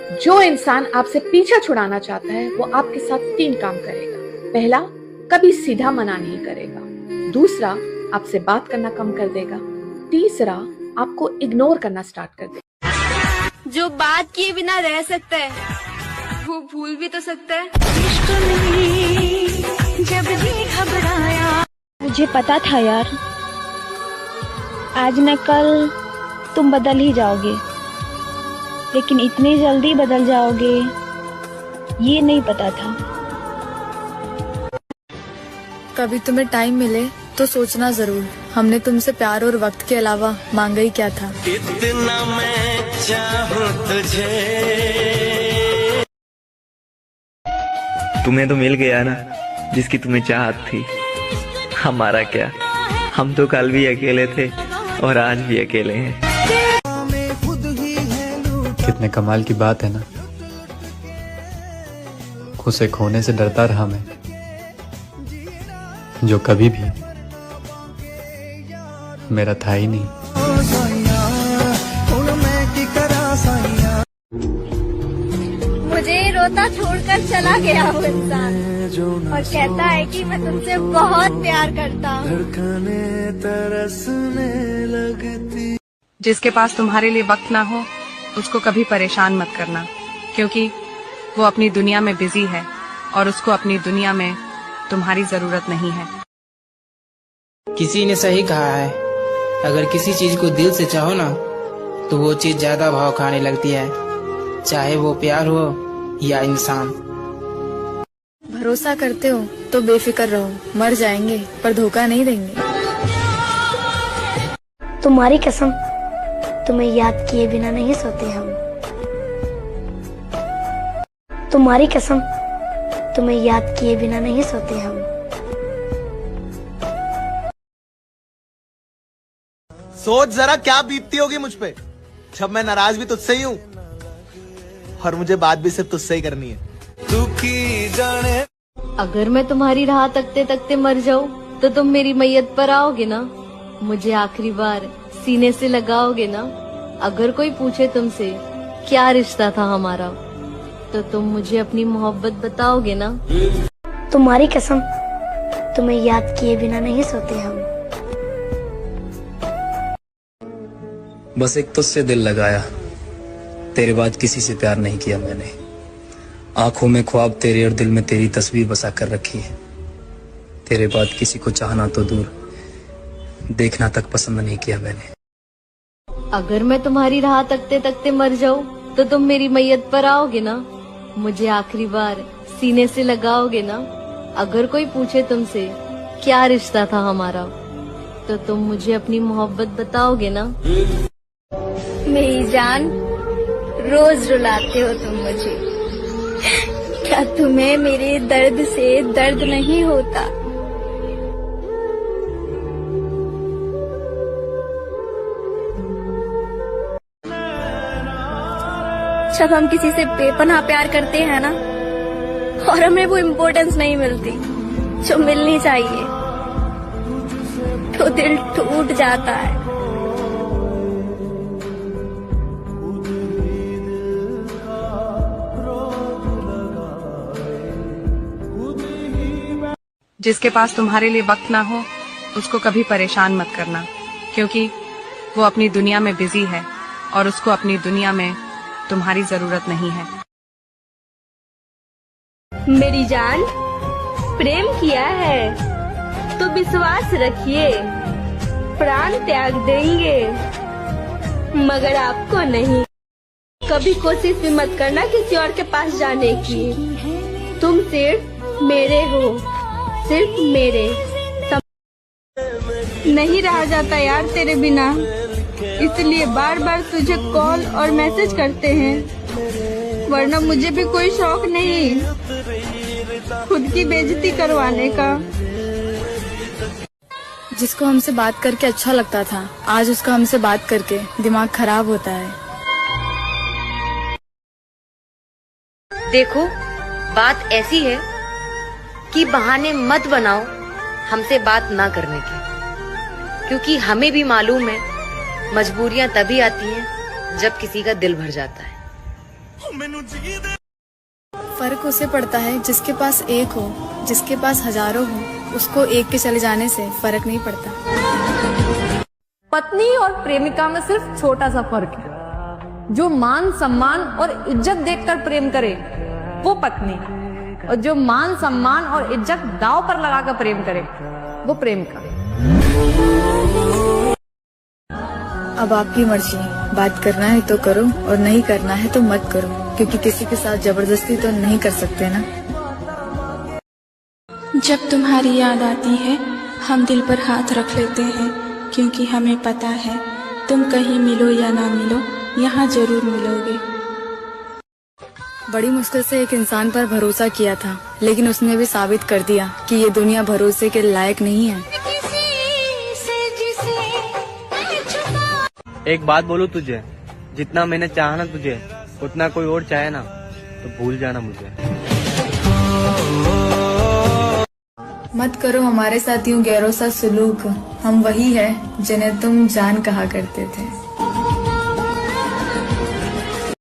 जो इंसान आपसे पीछा छुड़ाना चाहता है वो आपके साथ 3 काम करेगा। पहला, कभी सीधा मना नहीं करेगा। दूसरा, आपसे बात करना कम कर देगा। तीसरा, आपको इग्नोर करना स्टार्ट कर देगा। जो बात किए बिना रह सकता है वो भूल भी तो सकता है। इश्क में जब भी घबराया, मुझे पता था यार, आज न कल तुम बदल ही जाओगे, लेकिन इतनी जल्दी बदल जाओगे ये नहीं पता था। कभी तुम्हें टाइम मिले तो सोचना जरूर, हमने तुमसे प्यार और वक्त के अलावा मांगा ही क्या था। इतना मैं चाहूं तुझे। तुम्हें तो मिल गया ना जिसकी तुम्हें चाहत थी। हमारा क्या, हम तो कल भी अकेले थे और आज भी अकेले हैं। कितने कमाल की बात है ना, उसे खोने से डरता रहा मैं, जो कभी भी मेरा था ही नहीं। मुझे रोता छोड़कर चला गया वो इंसान और कहता है कि मैं तुमसे बहुत प्यार करता हूँ। जिसके पास तुम्हारे लिए वक्त ना हो उसको कभी परेशान मत करना, क्योंकि वो अपनी दुनिया में बिजी है और उसको अपनी दुनिया में तुम्हारी जरूरत नहीं है। किसी ने सही कहा है, अगर किसी चीज को दिल से चाहो ना तो वो चीज ज्यादा भाव खाने लगती है, चाहे वो प्यार हो या इंसान। भरोसा करते हो तो बेफिक्र रहो, मर जाएंगे पर धोखा नहीं देंगे। तुम्हारी कसम, तुम्हें याद किए बिना नहीं सोते हम। तुम्हारी कसम, तुम्हें याद किए बिना नहीं सोते हम। सोच जरा क्या बीतती होगी मुझ पे जब मैं नाराज भी तुझसे ही हूँ और मुझे बात भी सिर्फ तुझसे ही करनी है। तू की जाने। अगर मैं तुम्हारी राह तकते तकते मर जाऊँ तो तुम मेरी मैयत पर आओगे ना, मुझे आखिरी बार सीने से लगाओगे ना। अगर कोई पूछे तुमसे क्या रिश्ता था हमारा तो तुम मुझे अपनी मोहब्बत बताओगे ना। तुम्हारी कसम, तुम्हें याद किए बिना नहीं सोते हम। बस एक तुझसे दिल लगाया, तेरे बाद किसी से प्यार नहीं किया मैंने। आंखों में ख्वाब तेरे और दिल में तेरी तस्वीर बसा कर रखी है। तेरे बाद किसी को चाहना तो दूर, देखना तक पसंद नहीं किया मैंने। अगर मैं तुम्हारी राह तकते तकते मर जाऊँ तो तुम मेरी मैयत पर आओगे ना, मुझे आखिरी बार सीने से लगाओगे ना। अगर कोई पूछे तुमसे क्या रिश्ता था हमारा तो तुम मुझे अपनी मोहब्बत बताओगे ना। मेरी जान, रोज रुलाते हो तुम मुझे, क्या तुम्हें मेरे दर्द से दर्द नहीं होता। जब हम किसी से बेपनाह प्यार करते हैं ना और हमें वो इम्पोर्टेंस नहीं मिलती जो मिलनी चाहिए, तो दिल टूट जाता है। जिसके पास तुम्हारे लिए वक्त ना हो उसको कभी परेशान मत करना, क्योंकि वो अपनी दुनिया में बिजी है और उसको अपनी दुनिया में तुम्हारी जरूरत नहीं है। मेरी जान, प्रेम किया है तो विश्वास रखिए, प्राण त्याग देंगे मगर आपको नहीं। कभी कोशिश भी मत करना किसी और के पास जाने की, तुम सिर्फ मेरे हो, सिर्फ मेरे। नहीं रहा जाता यार तेरे बिना, इसलिए बार बार तुझे कॉल और मैसेज करते हैं, वरना मुझे भी कोई शौक नहीं खुद की बेइज्जती करवाने का। जिसको हमसे बात करके अच्छा लगता था, आज उसका हमसे बात करके दिमाग खराब होता है। देखो, बात ऐसी है कि बहाने मत बनाओ हमसे बात ना करने के, क्योंकि हमें भी मालूम है मजबूरियां तभी आती हैं जब किसी का दिल भर जाता है। फर्क उसे पड़ता है जिसके पास एक हो, जिसके पास हजारों हो, उसको एक के चले जाने से फर्क नहीं पड़ता। पत्नी और प्रेमिका में सिर्फ छोटा सा फर्क है। जो मान सम्मान और इज्जत देखकर प्रेम करे वो पत्नी, और जो मान सम्मान और इज्जत दांव पर लगाकर प्रेम करे वो प्रेमिका। अब आपकी मर्जी, बात करना है तो करो और नहीं करना है तो मत करो, क्योंकि किसी के साथ जबरदस्ती तो नहीं कर सकते ना। जब तुम्हारी याद आती है हम दिल पर हाथ रख लेते हैं, क्योंकि हमें पता है तुम कहीं मिलो या ना मिलो यहाँ जरूर मिलोगे। बड़ी मुश्किल से एक इंसान पर भरोसा किया था, लेकिन उसने भी साबित कर दिया कि ये दुनिया भरोसे के लायक नहीं है। एक बात बोलूं तुझे, जितना मैंने चाहा ना तुझे उतना कोई और चाहे ना तो भूल जाना मुझे। मत करो हमारे साथ यूं गैरों सा सुलूक, हम वही है जिन्हें तुम जान कहा करते थे।